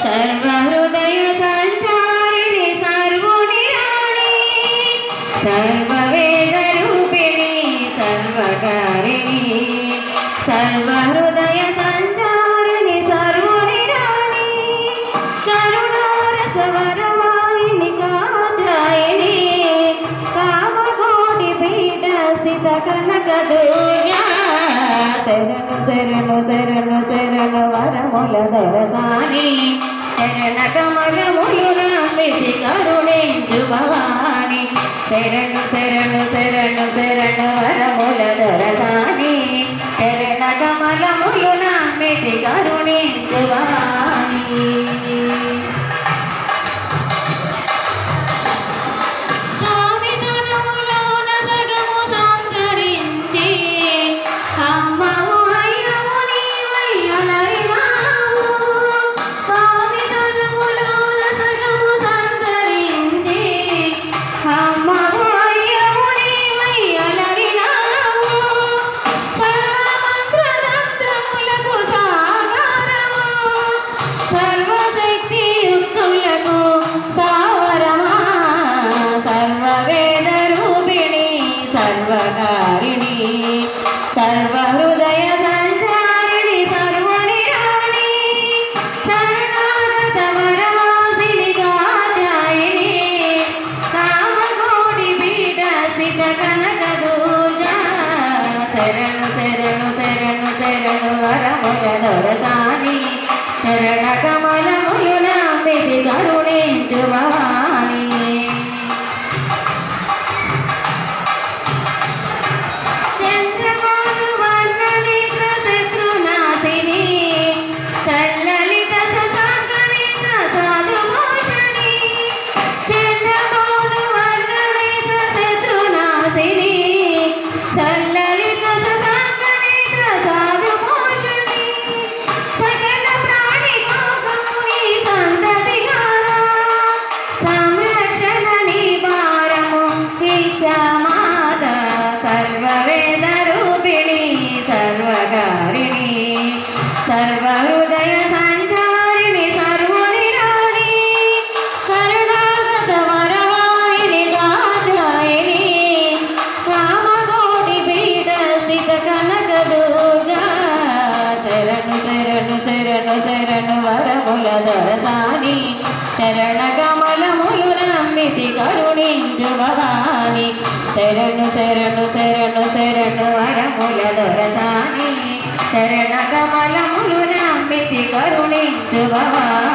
సర్వహృదయ సంచారిణి సర్వుని రాణి సర్వవేద రూపిణి సర్వకారిణి సర్వహృదయ సంచారిణి సర్వుని రాణి కరుణారసవరవాహిని కాత్యాయని కామకోటి పీఠ స్థిత కనకదుర్గా శరణు శరణు శరణు శరణు వరముల దొరసాని శరణ కమలములు నమ్మితి కరుణించు భవాని శరణు శరణు శరణు శరణు వరముల దొరసాని శరణ కమలములు నమ్మితి కరుణించు భవాని సర్వకారిణి సర్వహృదయ సంచారిణి సర్వుని రాణి శరణాగత వరవాసిని కాత్యాయని కామకోటి పీఠ స్థిత కనకదుర్గా శరణు శరణు శరణు శరణు వరముల దొరసాని శరణ కమలములు నమ్మితి కరుణించు భవాని సర్వవేద రూపిణి సర్వకారిణి సర్వహృదయ సంచారిణి సర్వుని రాణి కరుణాగత వరవాహిని కాత్యాయని కామకోటి పీఠ స్థిత కనకదుర్గా శరణు శరణు శరణు శరణు వరముల దొరసాని శరణ కమలములు నమ్మితి కరుణించు భవాని శరణు శరణు శరణు శరణు వరముల దొరసాని శరణ కమలములు నమ్మితి కరుణించు భవాని